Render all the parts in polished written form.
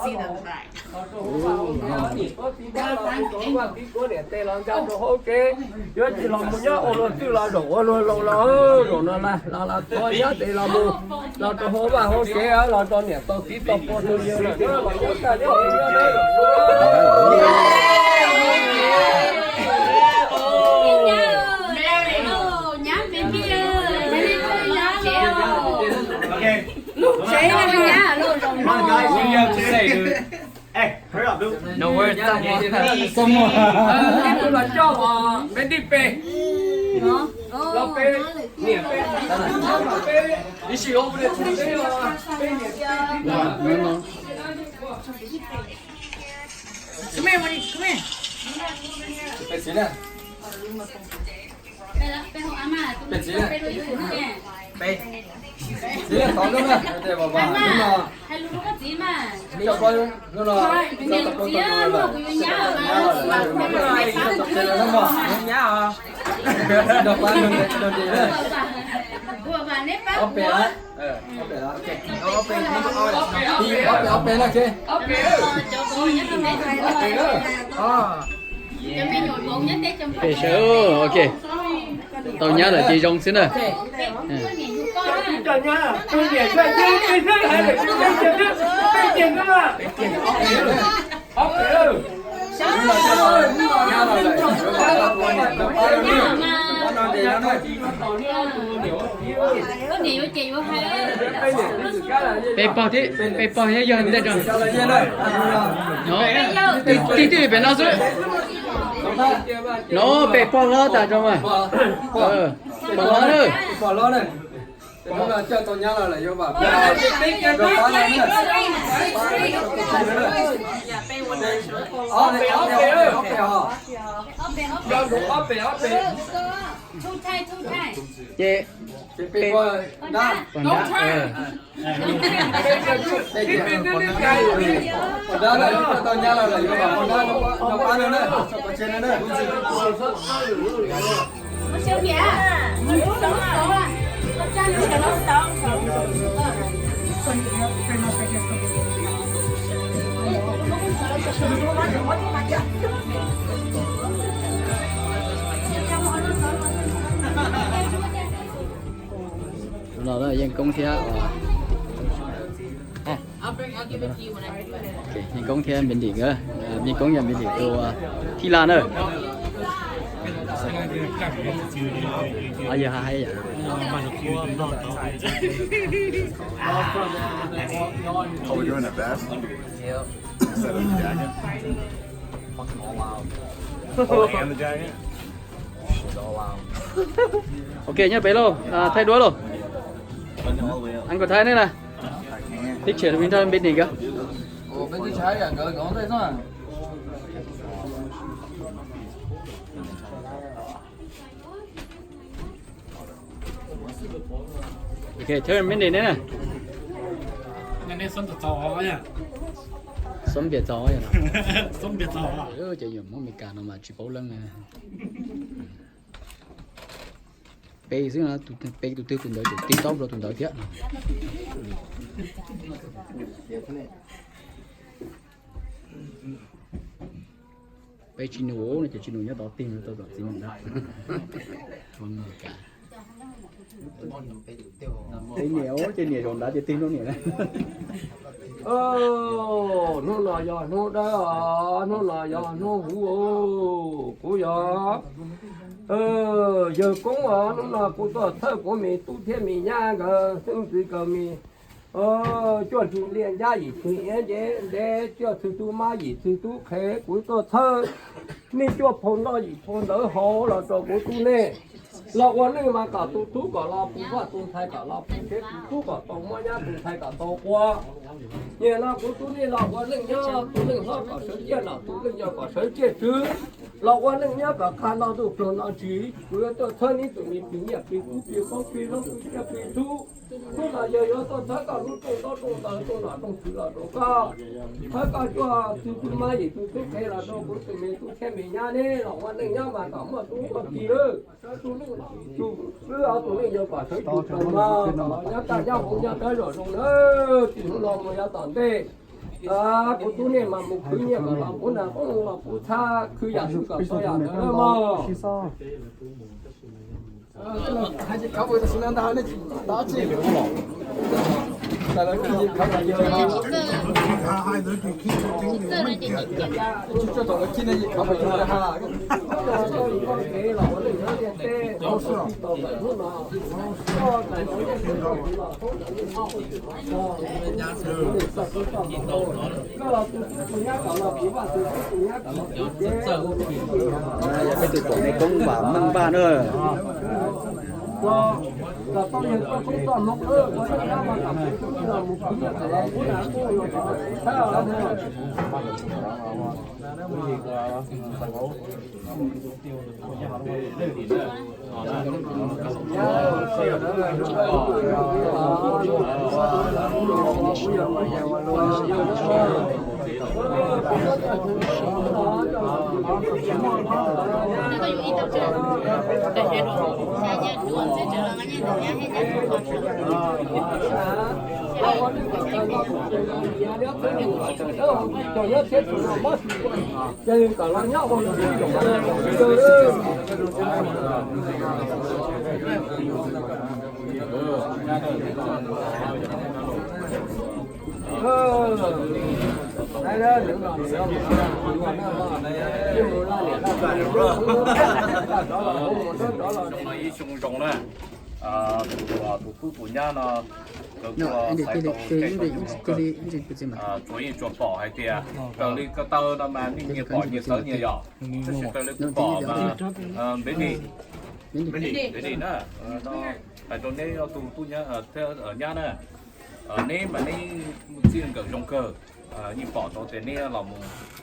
see them try. Có để tê làm cho nó ok. Chứ chỉ làm một nhá, ô luôn chứ là đổ luôn rồi nó là thôi nhá, tê làm một là cho hố vào hố kế á, là cho nè tao tí tao po thôi nhiều là nó là nhớ ta nhớ đây. Chế là nhá, luôn rồi. Hey, hurry up, dude. No words, someone. Em là cho mà bên đi pe. Lo pe, nè pe. Đi xì ô bên đi pe là pe nè. No. Come here, Woody, come here. Bên xí nè. Pe hộ ama, pe đuôi đuôi nè. Bên. Xí là có đúng không? Để bảo bảo. Nhưng mà Hai lũ có gì mà. đi cho coi nó là Nhìn tập gì á, một cái nhá nhá đọc qua được gì đấy Vừa vào nếp á. ốp bè đó ốp bè đó ốp bè nó ốp bè là kia Cho cô nhất là mấy cho mấy nhồi bụng nhất đấy trong bè sữa ok tôi nhớ là chị Dung xin rồi Cho nhá, tôi nhẹ cho đi trước hay là đi tiền đó mà. Ok. có nhiều chị vô hay Pepa ya yo hindi dong. No. Titi be na sure. No, Pepa lo ta dong mà. Bỏ lo đây. Nó là cho tôi nhớ là vô bảo. Rồi có này nữa. thu thay Chị Pepa đó. Còn đó. Còn đó là tôi nhớ là vô bảo. Còn đó nó qua nữa đấy. Còn trên nữa. nó siêu kìa nó sống à nó chăn nó sống Nó là dân công theo dân công theo bên đỉnh cơ dân công nhà bên đỉnh tôi thi lan rồi giờ hay vậy Oh, we're doing a vest? Yeah. Instead of the jacket? Oh, and the jacket? Ok nhá bé lô thay đuôi luôn All the way up. anh có thay nữa nè I can't. thích chuyển bên thân bên đỉnh cơ bên tay trái à, cỡ có thấy sao à? ok turn bên đỉnh nữa nè Nên sống được giàu nha. sống biệt gió vậy nè Sống được giàu. chỉ dùng món mì cà nó mà chỉ bảo lưng nè bé xíu nữa bé tụi tôi tụi đợi tin tốt rồi tụi đợi thiệt bé chín nấu này chỉ chín nấu nhớ tao tin rồi tao tin mình đó con mì cà trên nhiều đồn đã chỉ tin nó nhiều đấy nó là giờ nó đã nó là giờ nó hú của giờ giờ cũng nó là của tôi thơ của mình tu thiên mình nha cái tương tự cái mình cho chủ liên gia gì thì để cho sự tu ma gì sự tu khế của tôi thơ mình cho phong đó gì phong đỡ hồ là cho của tu nè là quan này mà cả tu cả là phụ và tu thay cả là phụ thế tu cả tông mà nhá tu thay cả tông qua như là của tu này là quan này nhá tu này họ cả sở chế là tu này nhá cả sở chế chứ là quan này nhá cả khả năng tu phương năng chỉ của tôi thân này tụi mình bình nghiệp bình cũng bình không bình nó cũng bình bình tu tu là giờ tôi thấy cả lúc tôi là trong sự là đồ cao thấy cả cho tu mà gì tu thế là đâu của tụi mình tu thêm mình nhá nè là quan này nhá mà cả mà tu có gì nữa tu cứ ở tụi mình giờ quả thấy tu mà nhá cả nhau cũng nhá tới rồi xong nữa thì nó lo mà nhá tận thế của tôi này mà một thứ nhiều cả là bố nào cũng là bố tha cứ giả sử cả tôi à nữa mà还是搞不到新郎大的打击流了。在那自己搞到有啊，这到了今天搞不到哈。cái từ của này cũng bảo măng ba nữa là tao hiện tao không toàn mốc nữa có những cái mà cảm thấy cũng là một cái gì đấy cũng là cũng là sao là thế đây đó những đoạn nữa ý chung rộng nè thủ phủ của nhà nó chủ yếu cho bỏ hay tiệt từ đi cái tơ nó mà đi nhiều bỏ nhiều tới nhiều nhỏ từ đi bỏ mà bên đi nữa nó tại chỗ này tu nhá ở nhà nè ở đây mà đây riêng cả trong cờ như bỏ chỗ thế này là một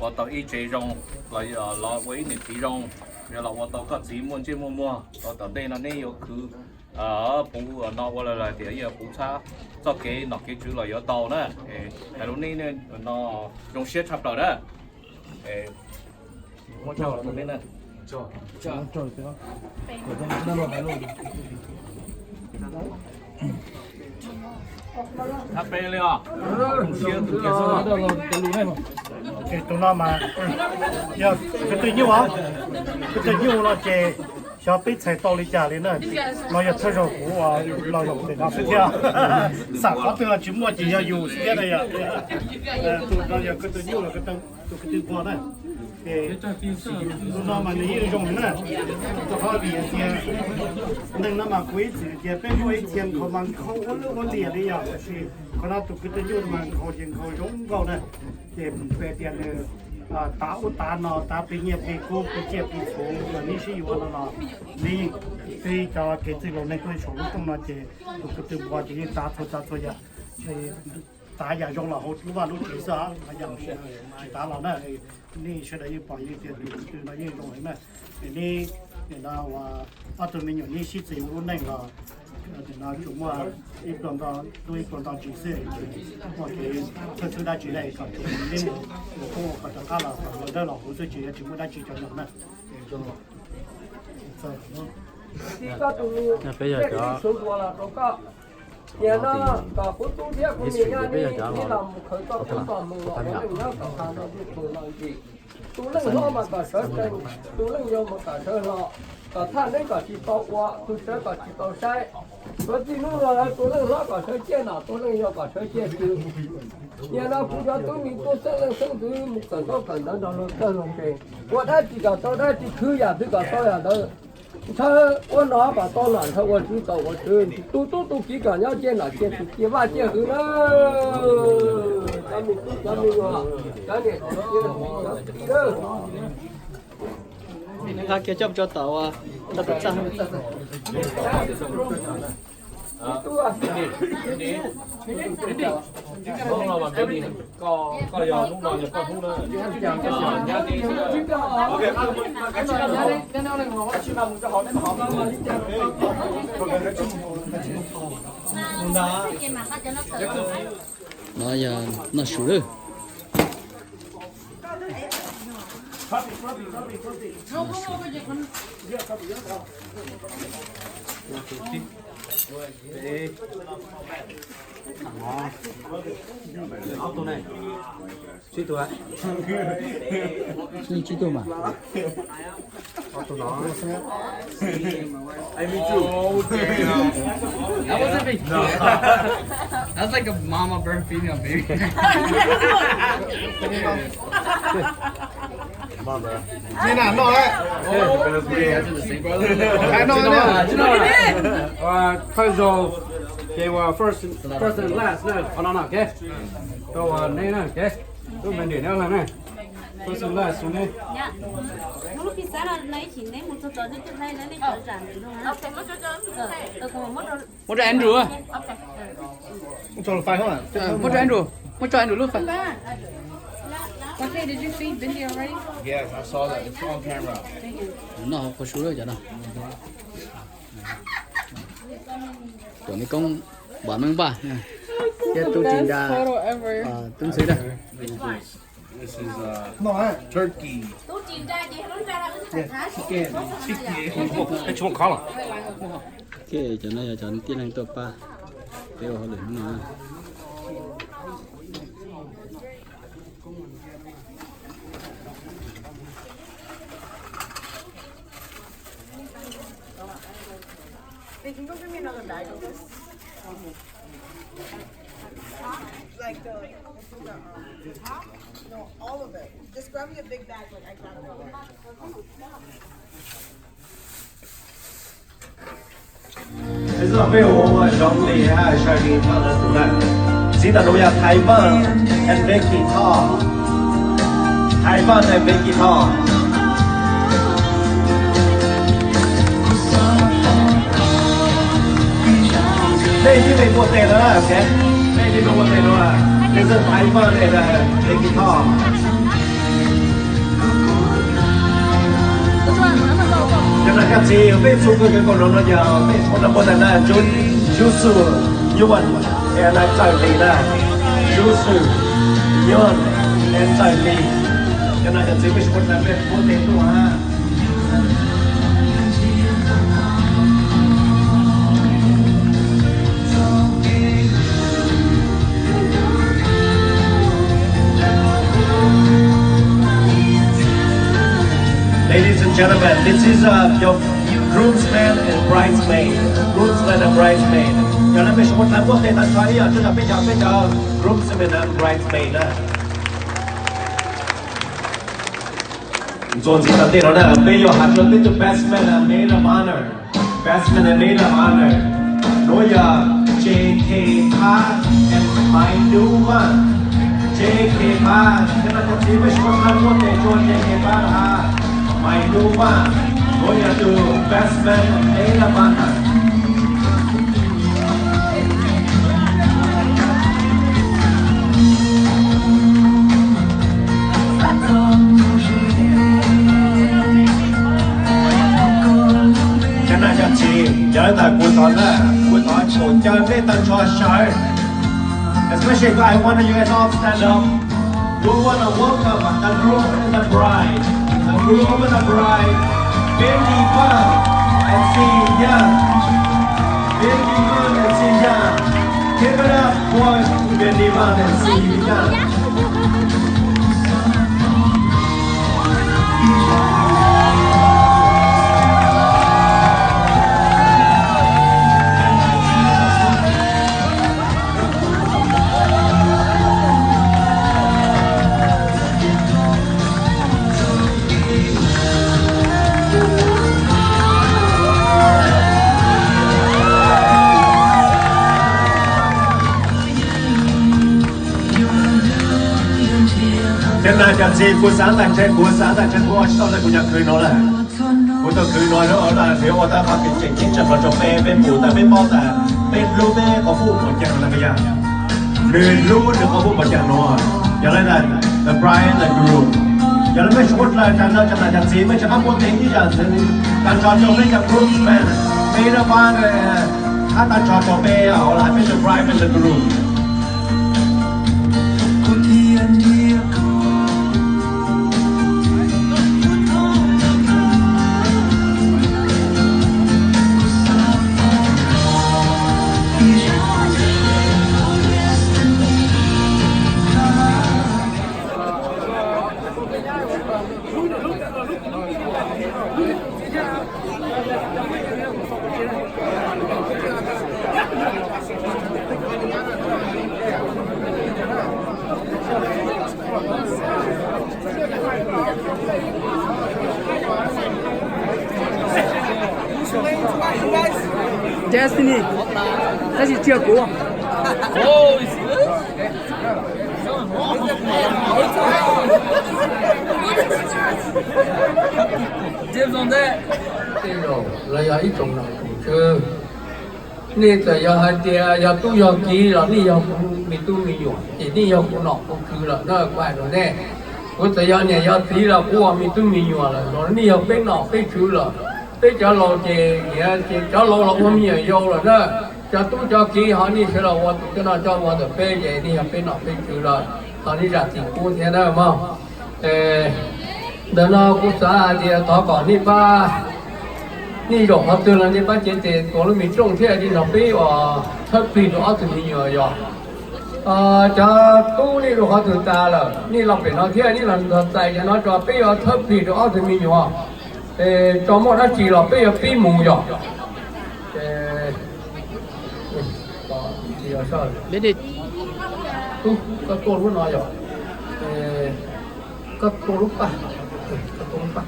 bỏ tàu y chế rong là lo với nền tí rong rồi là bỏ tàu cắt xí muôn trên mua ở tàu đây là này có cứ ở phụ ở nó qua là thì giờ phụ xa cho cái nó cái chữ là ở tàu nữa tại lúc này nó trong xe chập đầu đó mua cho là bên này tháp bê lên à? cái tụi nó mà giờ cái tự nhiên á cái tự nhiên nó chơi cho biết chạy tàu đi trả lên này nó giờ thay rồi của nó dùng để làm theo sản phẩm từ là chúng nó chỉ là dùng cái này à tụi nó giờ cái tự nhiên là cái tự qua đây tụi nó mà nghĩ dùng nữa tụi họ bị tiền nên nó mà quý chỉ bên quý tiềnเขามันเขาเขาเรียนได้อย่างที่เขาน่าตุกtự nhiên màเขาtiềnเขาgiống vào đây để về tiền ta u ta nó ta bị nhiệt bị cố bị chết bị xuống là ní sĩ vào nó ní thì cho cái gì lúc này tôi sống trong nó chỉ tôi tự qua chỉ ta thôi ya thì ta giờ dùng là hỗ lúc vào lúc chỉ sao mà giờ ta làm này ní sẽ để bảo như tiền từ nó như dùng này ní để nào tụi mình những ní sĩ gì lúc này là thì nó chúng mà ít còn đó tôi còn đó chỉ sẽ hoặc cái thật sự đã chỉ này còn chúng mình nên không phải là là ở đây là hồ sơ chỉ chúng ta chỉ cho nó này bây giờ cho nhà nó cả bốn tu thiệt của mình nhà đi làm khởi tạo cũng còn mừng lọ nó đừng nhớ cả hàng nó đi tu làm gì tu lưng lo mà cả sở tranh tu lưng lo mà cả sở lọ cả than đấy cả chỉ tao qua tu sở cả chỉ tao sai có gì nữa là tu lưng lo cả sở chia nào tu lưng lo cả sở chia chứ nhà nó phụ cho tôi mình tu sở lưng sinh từ một cần có cần đó là tao làm gì qua đây chỉ cả tao đây chỉ cứ nhà thì cả tao nhà đó他我拿把刀拿他我知道我知都几个要见哪见去吧见去了，咱们啊，咱们你看គេចាប់ចូលតោទៅប្រចាំ không là bằng cái gì có giờ lúc nào nhập con thu nữa nó giờ nó sủi rồi áo tụ này suy tụ ạ suy chỉ tôi mà áo tụ nó I mean too. that wasn't big that's like a mama bird female baby Nên là nó đấy. Cái nó đấy. first and last nè nó ok rồi đây nè ok tôi mình để nó là này first and last xuống đây Dạ. Lúc khi sáng là lấy chỉ lấy một số tờ giấy trước đây lấy tờ giản đúng không? Ok, một số tờ. Còn một một cho Andrew à Cho nó phải không ạ? một cho Andrew lúc phải Okay, did you see Bindi already? Yes, I saw that. It's on camera. nó có số rồi chả nào tuổi mấy công bảo mấy bà cái tôi trình ra tương xứ đây This is Nó đấy. turkey. Tôi chỉ ra thì nó ra là cái thái. Cái chuông khó à? cái cho nó cho nó tiên hành tôi pa tiêu họ lửa nó They can go give me another bag of this. Like no, all of it. Just grab me a big bag like I grabbed it. bây giờ về hồ trong lì ha chơi đi thằng là tụi này chỉ ta nói Thái Văn and Becky Tho Thái Văn and Becky Tho đâyที่เป็นโปรเตนแล้วนะแกđâyที่เป็นโปรเตนแล้วนะนี่คือThái Văn and Becky Tho cho nên các chị bên chung cái con nó giờ bên một là một là chú sư yuan em là trời lì là chú sư yuan em trời lì cho nên các chị bên một là bên một tiền luôn ha Ladies and gentlemen, this is your groomsman and bridesmaid. Groomsman and bridesmaid. Cho nên mình sẽ một lần quốc tế ta thấy cho là bây giờ groomsman and bridesmaid đó. Rồi gì đầu tiên đó là bây giờ hạt luôn tới best man and maid of honor. Best man and maid of honor. Nói giờ J.K. Park and my new man. J.K. Park. Cho nên các chị mình sẽ một lần quốc tế cho J.K. Park ha. My new man, going to best man Ella Mana. Cho nên các chị nhớ tại buổi tối sổ chơi với tân trò chơi. Especially if I want you guys all stand up. You want to welcome the groom and the bride. The groom and the bride, Benny Fun and Xi Yang. Benny Fun and Xi Yang. Give it up for Benny Fun and Xi Yang. Cho nên chẳng gì của sáng tại trên của sau này của nhà cười nó là của tôi cười nói đó là nếu mà ta phát triển chính chính trận là trong bên phụ ta bên bao ta bên lúa bên có phụ một chàng là bây giờ bên lúa được có phụ một chàng nó cho nên là the bride and the groom cho nên mấy chút là chẳng gì mấy chẳng muốn tính như chẳng chẳng cho mấy chẳng groomsman mấy nó ba người hát ta cho bên họ lại với the bride and the groom. Destiny，这是结果。接种的这种来要一种了，就你这要还点要都要给了，你要没都没用，你要不脑不去了，那怪了呢。我这要年要低了，我没都没用了，你要被脑被去了，被叫老姐也叫老了，我们也要了那。叫都叫给好你去了，我跟他叫我的背姐，你要被脑被去了，好你家挺过天的嘛，等到不啥的祷告你把，你有好多了，你把这些过了没种田的那背哇，他背着20年要，叫都你都好多大了，你那背那天你那在家那叫背要他背着20年啊，找么他记了背要背木要，别的，都个多路哪有？个多路吧，个多路吧，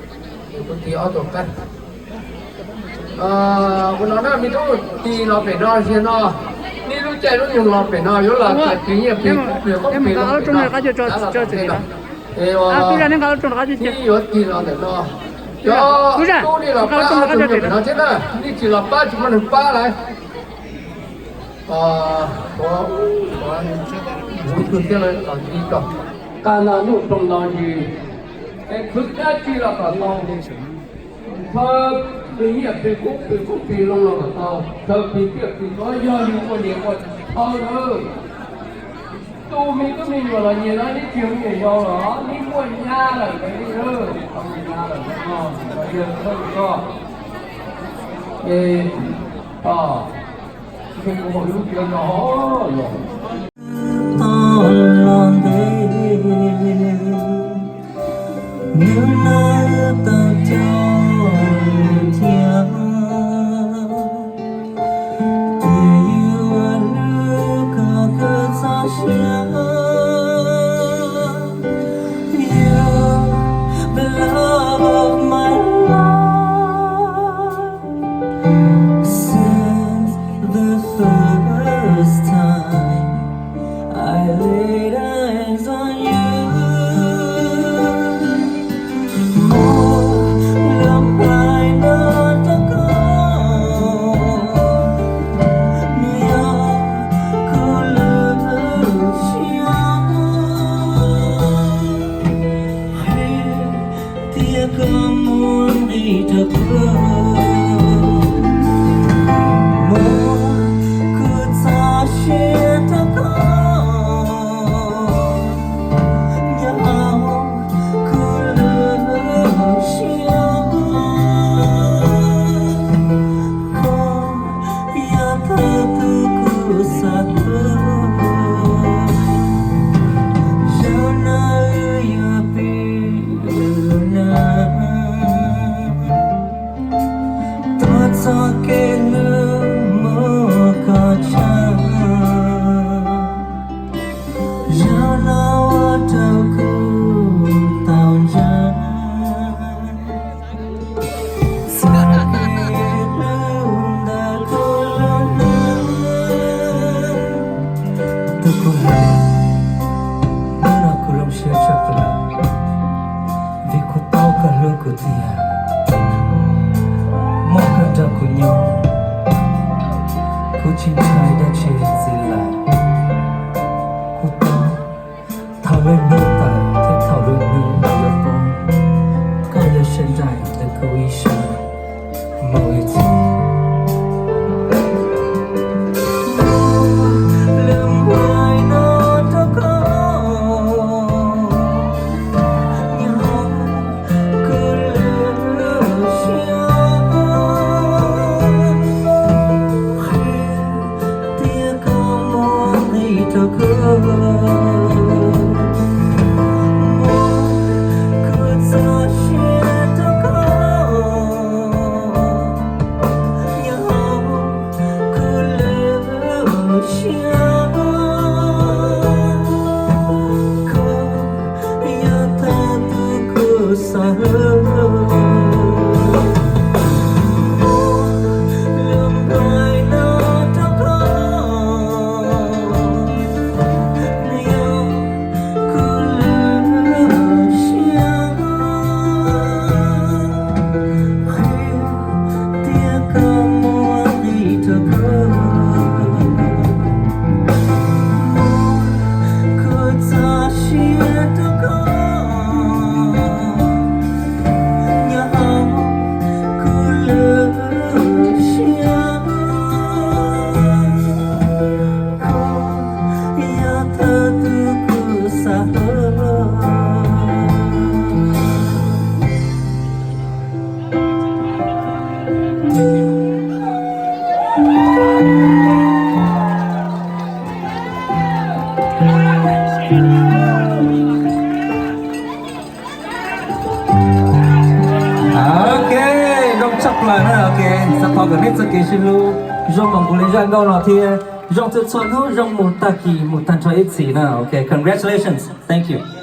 有个第二种吧。我那没都第那边那些那，你都在都用那边那有了，在平也平，平个平那边那，啊，对呀，你搞种那就行。你有第那的那，要多你了8就没那些了，你只了8就不能8来。我现在搞一个，干那弄东东西，出家去了个刀，他毕业被弄了个刀，他毕业我要用我连我好了，都没有了，你那你就没有了，你过年了，没有，他们家了啊，我也这个，cái của hội lúc kia nó rồi những nơi ta cho thiên yêu anh cả cơ xa xa you the love of my life since the first time I laid eyes on you. I know gần hết sự kỳ xin lu trong vòng của lễ giang gao nọ thì trong tự chọn hữu trong một ta kỳ một thằng cho ít xí nào. Okay, congratulations, thank you.